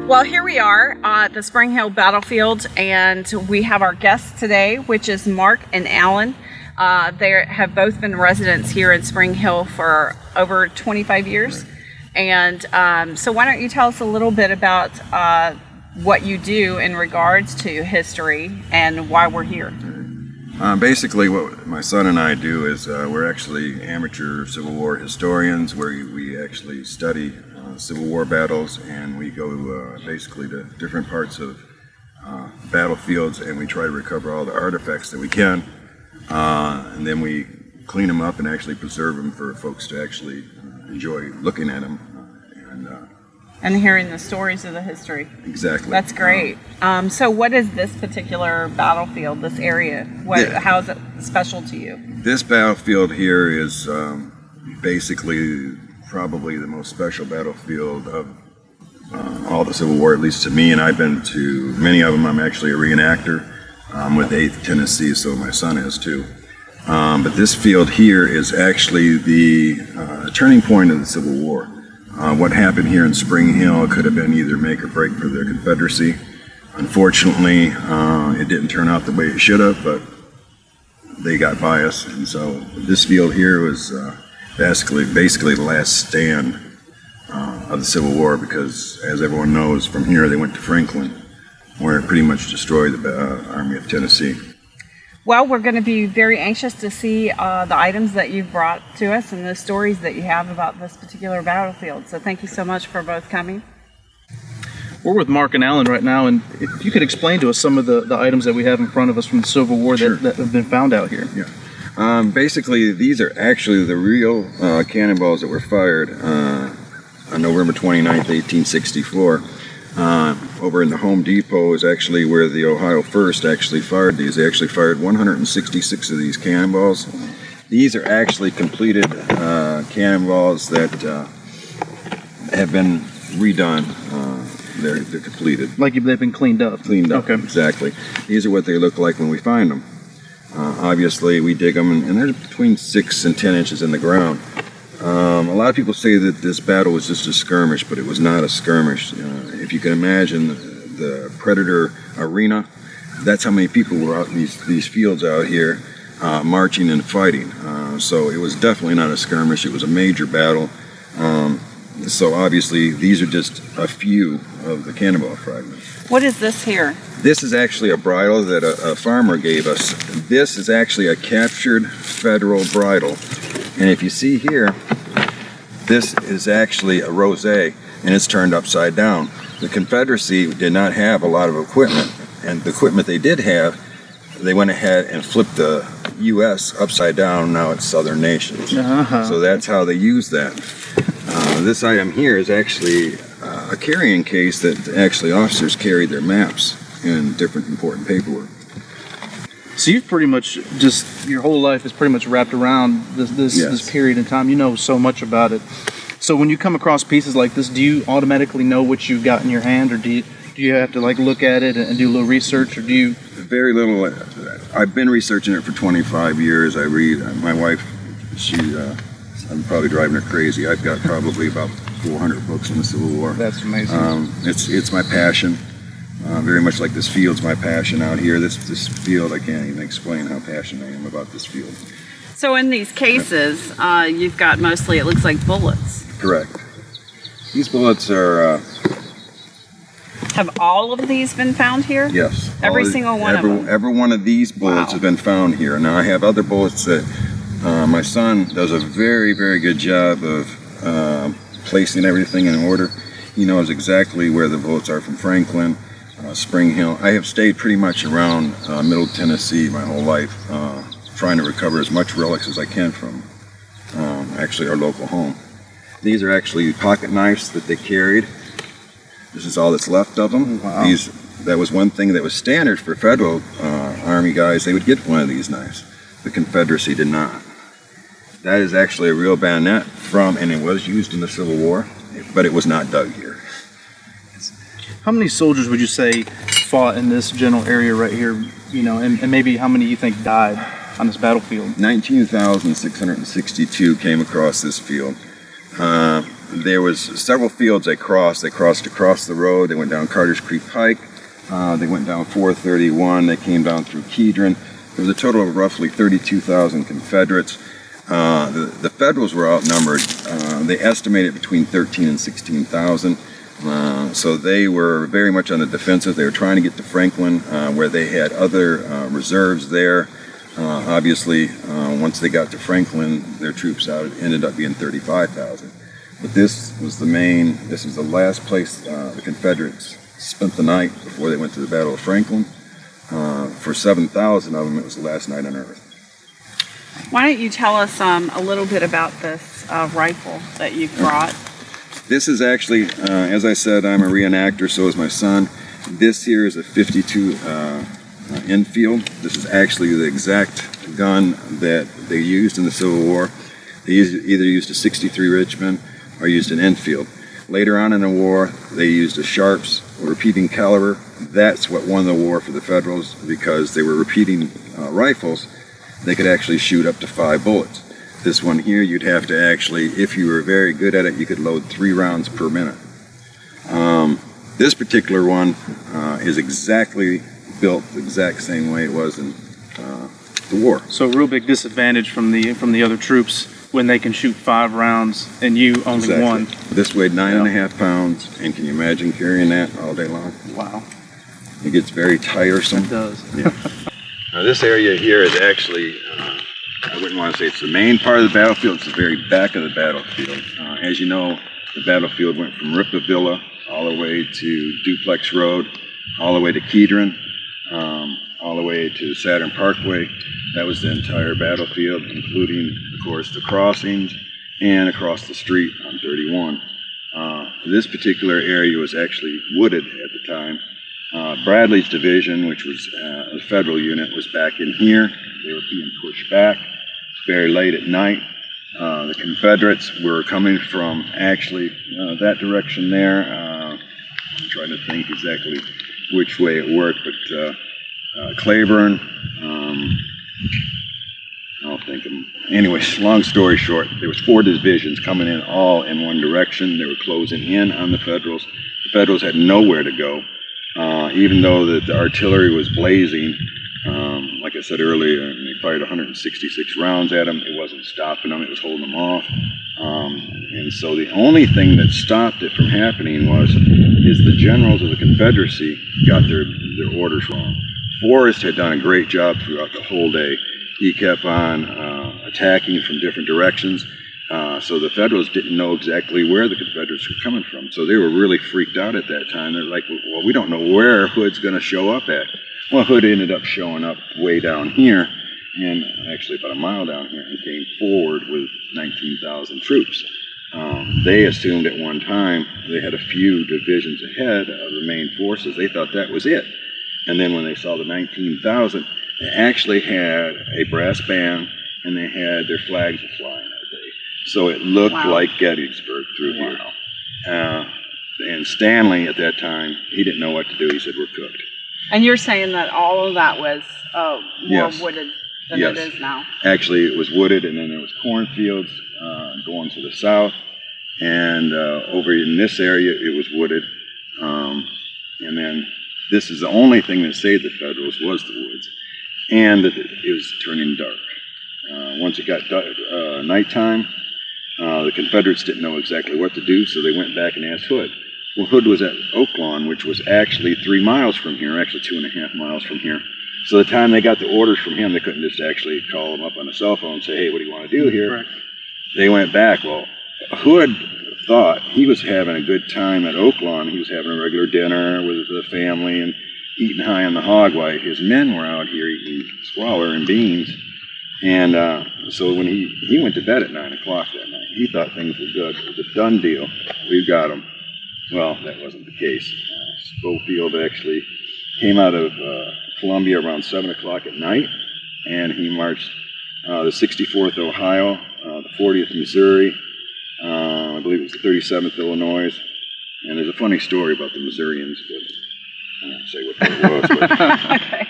Well, here we are at the Spring Hill battlefield, and we have our guests today, which is Mark and Alan. They have both been residents here in Spring Hill for over 25 years. And so why don't you tell us a little bit about what you do in regards to history and why we're here? Basically, what my son and I do is we're actually amateur Civil War historians, where we actually study Civil War battles, and we go basically to different parts of battlefields, and we try to recover all the artifacts that we can, and then we clean them up and actually preserve them for folks to actually enjoy looking at them. And hearing the stories of the history. Exactly. That's great. So what is this particular battlefield, this area? How is it special to you? This battlefield here is basically probably the most special battlefield of all the Civil War, at least to me, and I've been to many of them. I'm actually a reenactor with 8th Tennessee, so my son is too. But this field here is actually the turning point of the Civil War. What happened here in Spring Hill could have been either make or break for the Confederacy. Unfortunately, it didn't turn out the way it should have, but they got by us, and so this field here was basically the last stand of the Civil War, because as everyone knows, from here they went to Franklin, where it pretty much destroyed the Army of Tennessee. Well, we're going to be very anxious to see the items that you've brought to us and the stories that you have about this particular battlefield. So thank you so much for both coming. We're with Mark and Alan right now, and if you could explain to us some of the items that we have in front of us from the Civil War that have been found out here. Yeah. Basically, these are actually the real cannonballs that were fired on November 29th, 1864. Over in the Home Depot is actually where the Ohio 1st actually fired these. They actually fired 166 of these cannonballs. These are actually completed cannonballs that have been redone. They're completed. Like they've been cleaned up? Cleaned up, okay. Exactly. These are what they look like when we find them. Obviously, we dig them, and they're between 6 and 10 inches in the ground. A lot of people say that this battle was just a skirmish, but it was not a skirmish. If you can imagine the Predator arena, that's how many people were out in these fields out here marching and fighting. So it was definitely not a skirmish. It was a major battle. So obviously these are just a few of the cannonball fragments. What is this here? This is actually a bridle that a farmer gave us. This is actually a captured federal bridle. And if you see here, this is actually a rosé, and it's turned upside down. The Confederacy did not have a lot of equipment, and the equipment they did have, they went ahead and flipped the U.S. upside down. Now it's Southern nations. So that's how they used that. This item here is actually a carrying case that actually officers carried their maps and different important paperwork. So you've pretty much just, your whole life is pretty much wrapped around this period in time. You know so much about it. So when you come across pieces like this, do you automatically know what you've got in your hand, or do you have to like look at it and do a little research, or do you? Very little. I've been researching it for 25 years. I read. My wife, I'm probably driving her crazy. I've got probably about 400 books on the Civil War. That's amazing. It's my passion. Very much like this field's my passion out here. This field, I can't even explain how passionate I am about this field. So in these cases, you've got mostly, it looks like bullets. Correct. These bullets are... Have all of these been found here? Yes. Every single one of them? Every one of these bullets have been found here. Now I have other bullets that my son does a very, very good job of placing everything in order. He knows exactly where the bullets are from Franklin, Spring Hill. I have stayed pretty much around Middle Tennessee my whole life, trying to recover as much relics as I can from actually our local home. These are actually pocket knives that they carried. This is all that's left of them. Wow. That was one thing that was standard for Federal Army guys. They would get one of these knives. The Confederacy did not. That is actually a real bayonet and it was used in the Civil War, but it was not dug here. How many soldiers would you say fought in this general area right here, and maybe how many you think died on this battlefield? 19,662 came across this field. there was several fields they crossed. They crossed across the road. They went down Carter's Creek Pike. They went down 431. They came down through Kedron. There was a total of roughly 32,000 Confederates. The Federals were outnumbered. They estimated between 13 and 16,000. So they were very much on the defensive. They were trying to get to Franklin, where they had other reserves there. Obviously, once they got to Franklin, their troops ended up being 35,000. But this was the last place the Confederates spent the night before they went to the Battle of Franklin. For 7,000 of them, it was the last night on Earth. Why don't you tell us a little bit about this rifle that you've brought? This is actually, as I said, I'm a reenactor, so is my son. This here is a 52 Enfield. This is actually the exact gun that they used in the Civil War. They either used a 63 Richmond or used an Enfield. Later on in the war, they used a Sharps repeating caliber. That's what won the war for the Federals, because they were repeating rifles. They could actually shoot up to 5 bullets. This one here, you'd have to actually, if you were very good at it, you could load 3 rounds per minute. This particular one is exactly built the exact same way it was in the war. So a real big disadvantage from the other troops when they can shoot 5 rounds and you only Exactly. 1. This weighed 9.5 pounds, and can you imagine carrying that all day long? Wow. It gets very tiresome. It does. Yeah. Now this area here is actually, I wouldn't want to say it's the main part of the battlefield, it's the very back of the battlefield. As you know, the battlefield went from Ripavilla all the way to Duplex Road, all the way to Kedron, all the way to Saturn Parkway. That was the entire battlefield, including, of course, the crossings and across the street on 31. This particular area was actually wooded at the time. Bradley's division, which was a Federal unit, was back in here. They were being pushed back very late at night. The Confederates were coming from actually that direction there. I'm trying to think exactly which way it worked, but Claiborne, I'll think of them. Anyways, long story short, there was 4 divisions coming in all in one direction. They were closing in on the Federals. The Federals had nowhere to go. Even though the artillery was blazing, like I said earlier, they fired 166 rounds at them. It wasn't stopping them, it was holding them off. And so the only thing that stopped it from happening is the generals of the Confederacy got their orders wrong. Forrest had done a great job throughout the whole day. He kept on attacking from different directions. So the Federals didn't know exactly where the Confederates were coming from. So they were really freaked out at that time. They're like, well, we don't know where Hood's going to show up at. Well, Hood ended up showing up way down here, and actually about a mile down here, and came forward with 19,000 troops. They assumed at one time they had a few divisions ahead of the main forces. They thought that was it. And then when they saw the 19,000, they actually had a brass band, and they had their flags flying that day. So it looked like Gettysburg through here. And Stanley at that time, he didn't know what to do. He said, we're cooked. And you're saying that all of that was more Yes. wooded than it is now? Actually, it was wooded, and then there was cornfields going to the south. And over in this area, it was wooded. And then this is the only thing that saved the Federals was the woods. And it was turning dark. Once it got nighttime, the Confederates didn't know exactly what to do, so they went back and asked Hood. Well, Hood was at Oaklawn, which was actually 3 miles from here, actually 2.5 miles from here. So the time they got the orders from him, they couldn't just actually call him up on a cell phone and say, hey, what do you want to do here? Correct. They went back. Well, Hood thought he was having a good time at Oaklawn. He was having a regular dinner with the family and eating high on the hog while his men were out here eating squalor and beans. And so when he went to bed at 9 o'clock that night, he thought things were good. It was a done deal. We've got them. Well, that wasn't the case. Schofield actually came out of Columbia around 7 o'clock at night, and he marched the 64th Ohio, the 40th Missouri, I believe it was the 37th Illinois. And there's a funny story about the Missourians, but I won't say what that was. But